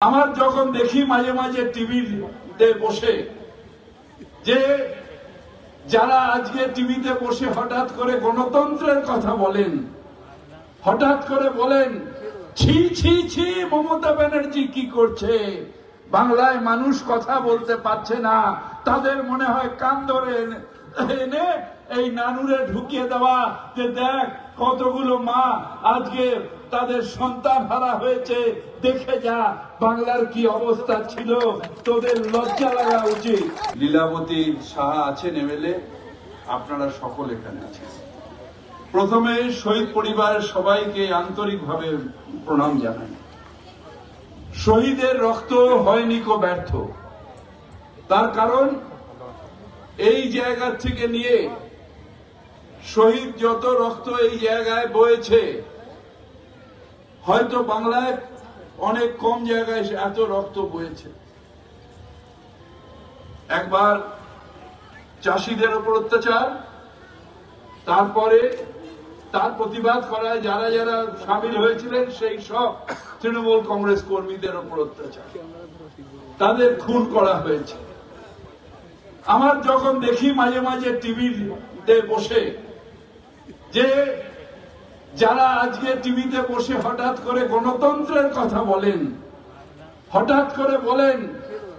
আমার যখন দেখি মাঝে মাঝে টিভিতে বসে যে যারা আজকে টিভিতে বসে হঠাৎ করে গণতন্ত্রের কথা বলেন, হঠাৎ করে বলেন ছি ছি ছি মমতা ব্যানার্জি কি করছে, বাংলায় মানুষ কথা বলতে পারছে না, তাদের মনে হয় কান ধরে এনে এই নানুরে ঢুকিয়ে দেওয়া যে দেখ কতগুলো মা আজকে তাদের সন্তান হারা হয়েছে, দেখে যা বাংলার কি অবস্থা ছিল, তোদের লজ্জা লাগা উচিত। লীলাবতী সাহা আছেন এমএলএ, আপনারা সকল এখানে আছেন। প্রথমে শহীদ পরিবারের সবাইকে আন্তরিকভাবে প্রণাম জানাই। শহীদের রক্ত হয়নি কো ব্যর্থ, তার কারণ এই জায়গা থেকে নিয়ে শহীদ যত রক্ত এই জায়গায় বয়েছে, হয়তো বাংলায় অনেক কম জায়গায় এত রক্ত বয়েছে। একবার চাষিদের উপর অত্যাচার, তারপরে তার প্রতিবাদ করায় যারা যারা সামিল হয়েছিলেন সেই সব তৃণমূল কংগ্রেস কর্মীদের উপর অত্যাচার, তাদের খুন করা হয়েছে। আমার যখন দেখি মাঝে মাঝে টিভিতে বসে যে যারা আজকে টিভিতে বসে হঠাৎ করে গণতন্ত্রের কথা বলেন, হঠাৎ করে বলেন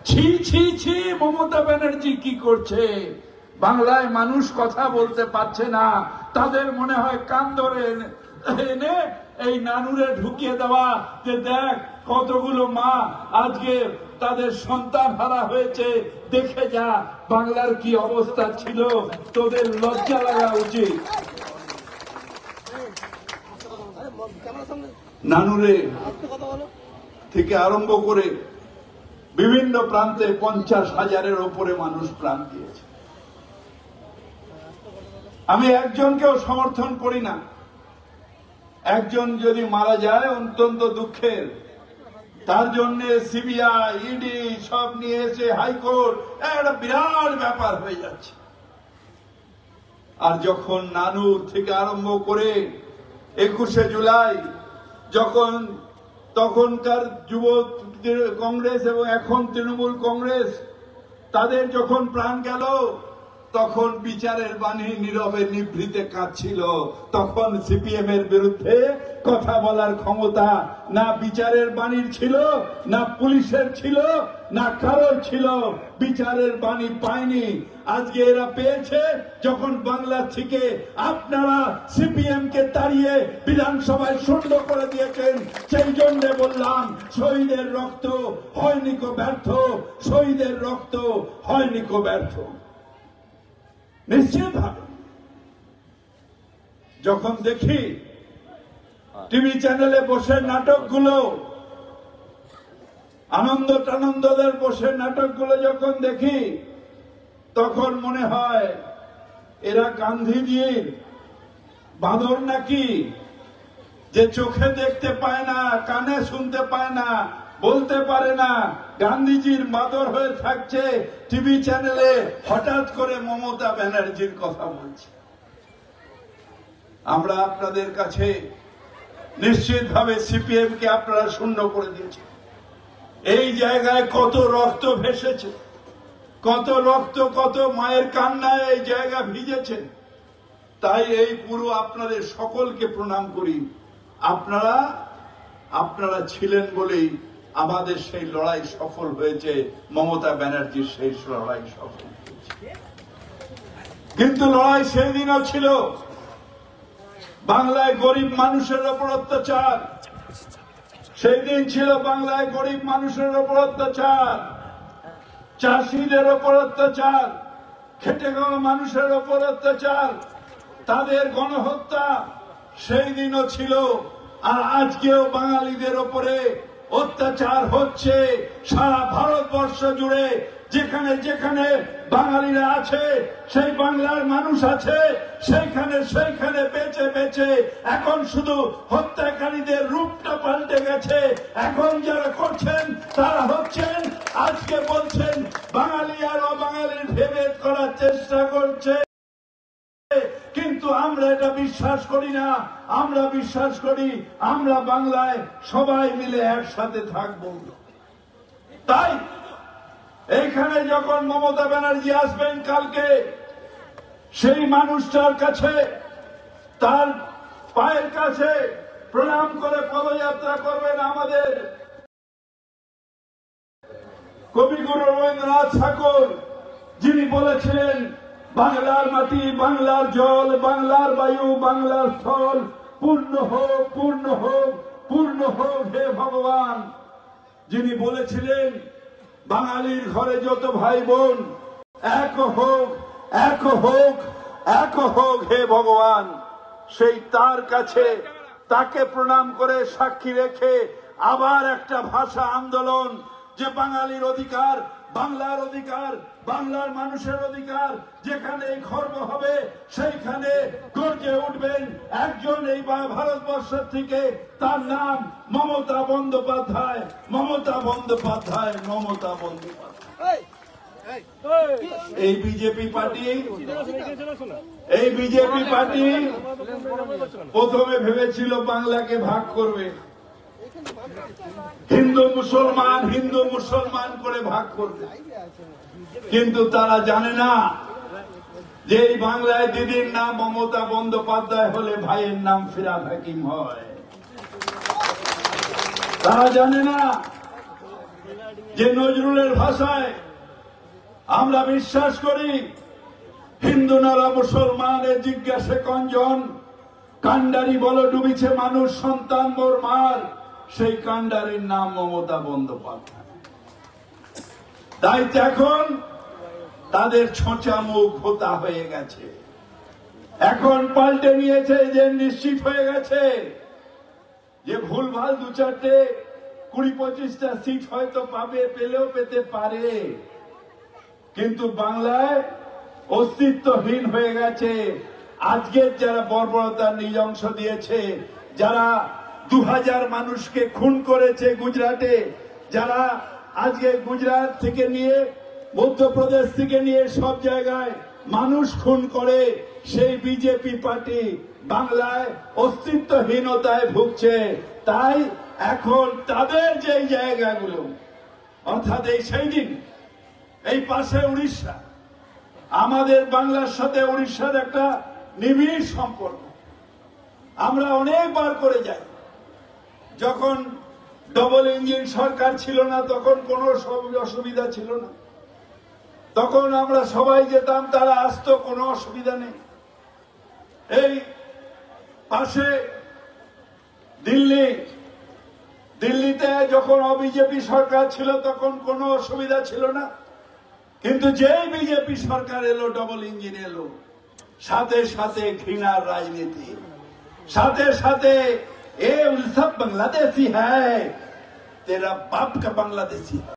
ছি ছি ছি মমতা ব্যানার্জি কি করছে, বাংলায় মানুষ কথা বলতে পারছে না, তাদের মনে হয় কান ধরে এনে এই নানুরে ঢুকিয়ে দেওয়া যে দেখ কতগুলো মা আজকে তাদের সন্তান হারা হয়েছে, দেখে যা বাংলার কি অবস্থা ছিল, তোদের লজ্জা লাগা উচিত। নানুরে থেকে আরম্ভ করে বিভিন্ন প্রান্তে 50,000-এর উপরে মানুষ প্রাণ দিয়েছে। আমি একজনকেও সমর্থন করি না, একজন যদি মারা যায় অত্যন্ত দুঃখের, তার জন্য সিবিআই ইডি সব নিয়ে এসে হাইকোর্ট একটা বিরাট ব্যাপার হয়ে যাচ্ছে। আর যখন নানুর থেকে আরম্ভ করে 21শে জুলাই যখন তখনকার যুব কংগ্রেস এবং এখন তৃণমূল কংগ্রেস তাদের যখন প্রাণ গেল, তখন বিচারের বাণী নীরবে নিভৃতে কাঁদছিল। তখন সিপিএম এর বিরুদ্ধে কথা বলার ক্ষমতা না বিচারের বাণীর ছিল, না পুলিশের ছিল, না কারোর ছিল। বিচারের বাণী পায়নি, আজকে এরা পেয়েছে। যখন বাংলা থেকে আপনারা সিপিএম কে তাড়িয়ে বিধানসভায় শূন্য করে দিয়েছেন, সেই জন্য বললাম শহীদের রক্ত হয়নি কো ব্যর্থ, শহীদের রক্ত হয়নি কো ব্যর্থ। নিশ্চিত ভাবে যখন দেখি টিভি চ্যানেলে বসে নাটকগুলো, আনন্দ টানন্দদের বসে নাটকগুলো যখন দেখি, তখন মনে হয় এরা গান্ধীজির বাঁদর নাকি, যে চোখে দেখতে পায় না, কানে শুনতে পায় না, বলতে পারে না, গান্ধীজির বাঁদর হয়ে থাকছে, টিভি চ্যানেলে হঠাৎ করে মমতা ব্যানার্জির কথা বলছে। আমরা আপনাদের কাছে নিশ্চিতভাবে সিপিএম কে আপনারা শূন্য করে দিয়েছেন। এই জায়গায় কত রক্ত ভেসেছে, কত রক্ত, কত মায়ের কান্নায় এই জায়গা ভিজেছে। তাই এই পুরো আপনাদের সকলকে প্রণাম করি। আপনারা ছিলেন বলেই আমাদের সেই লড়াই সফল হয়েছে, মমতা ব্যানার্জির সেই লড়াই সফল হয়েছে। কিন্তু লড়াই সেই দিনও ছিল, বাংলায় গরিব মানুষের ওপর অত্যাচার। সেই দিন ছিল বাংলায় গরিব মানুষের ওপর অত্যাচার, চাষিদের ওপর অত্যাচার, খেটে খাওয়া মানুষের ওপর অত্যাচার, তাদের গণহত্যা সেই দিনও ছিল। আর আজকেও বাঙালিদের ওপরে অত্যাচার হচ্ছে। সারা ভারতবর্ষ জুড়ে যেখানে যেখানে বাঙালিরা আছে, সেই বাংলার মানুষ আছে, সেইখানে বেঁচে বেঁচে এখন শুধু হত্যাকারীদের রূপটা পাল্টে গেছে। এখন যারা করছেন তারা হচ্ছেন, আজকে বলছেন বাঙালি আর অবাঙালির ভেদ করার চেষ্টা করছে। কিন্তু আমরা এটা বিশ্বাস করি না। আমরা বিশ্বাস করি আমরা বাংলায় সবাই মিলে একসাথে থাকবো। তাই এইখানে যখন মমতা ব্যানার্জি আসবেন কালকে, সেই মানুষটার কাছে, তার পায়ের কাছে প্রণাম করে পদযাত্রা করবেন আমাদের কবিগুরু রবীন্দ্রনাথ ঠাকুর, যিনি বলেছিলেন বাংলার মাটি, বাংলার জল, বাংলার বায়ু, বাংলার স্থল পূর্ণ হোক, পূর্ণ হোক, পূর্ণ হোক হে ভগবান। যিনি বলেছিলেন বাঙালির ঘরে যত ভাই বোন এক হোক, এক হোক, এক হোক হে ভগবান। সেই তার কাছে, তাকে প্রণাম করে সাক্ষী রেখে আবার একটা ভাষা আন্দোলন, যে বাঙালির অধিকার, বাংলার অধিকার, বাংলার মানুষের অধিকার, যেখানে খর্ব হবে সেইখানে গর্জে উঠবেন একজন এই ভারতবর্ষের থেকে, তার নাম মমতা বন্দ্যোপাধ্যায়, মমতা বন্দ্যোপাধ্যায়, মমতা বন্দ্যোপাধ্যায়। এই বিজেপি পার্টি, এই বিজেপি পার্টি প্রথমে ভেবেছিল বাংলাকে ভাগ করবে, হিন্দু মুসলমান, হিন্দু মুসলমান করে ভাগ করবে, কিন্তু তারা জানে না যে এই বাংলায় দিদির নাম মমতা বন্দ্যোপাধ্যায় হলে ভাইয়ের নাম ফিরহাদ হাকিম হয়। তারা জানে না যে নজরুলের ভাষায় আমরা বিশ্বাস করি, হিন্দু নারা মুসলমানের জিজ্ঞাসে কঞ্জন, কান্ডারি বলো ডুবিছে মানুষ সন্তান মোর মার, সেই কান্ডারির নাম মমতা বন্দ্যোপাধ্যায়। তাই এখন তাদের ছোঁচা মুখ ভোতা হয়ে গেছে, এখন পাল্টে নিয়েছে, যে নিশ্চিত হয়ে গেছে যে ভুলভাল দু চারটে 20-25টা সিট হয়তো পাবে, পেলেও পেতে পারে, কিন্তু বাংলায় অস্তিত্বহীন হয়ে গেছে। আজকের যারা বর্বরতার নিজংস দিয়েছে, যারা 2000 মানুষকে খুন করেছে গুজরাটে, যারা আজকে গুজরাট থেকে নিয়ে মধ্যপ্রদেশ থেকে নিয়ে সব জায়গায় মানুষ খুন করে, সেই বিজেপি পার্টি বাংলায় অস্তিত্বহীনতায় ভুগছে। তাই এখন তাদের যে জায়গাগুলো, অর্থাৎ এই সেই দিন এই পাশে উড়িষ্যা, আমাদের বাংলার সাথে উড়িষ্যার একটা নিবিড় সম্পর্ক, আমরা অনেকবার করে যাই। যখন ডবল ইঞ্জিন সরকার ছিল না, তখন কোনো অসুবিধা ছিল না, তখন আমরা সবাই যেতাম, তারা আসতো, কোনো অসুবিধা নেই। এই পাশে দিল্লিতে যখন বিজেপি সরকার ছিল তখন কোনো অসুবিধা ছিল না, কিন্তু যেই বিজেপি সরকার এলো, ডবল ইঞ্জিন এলো, সাথে সাথে ঘৃণার রাজনীতি, সাথে সাথে এ সব বাংলাদেশি হ্যায়, তেরা বাপ কা বাংলাদেশি।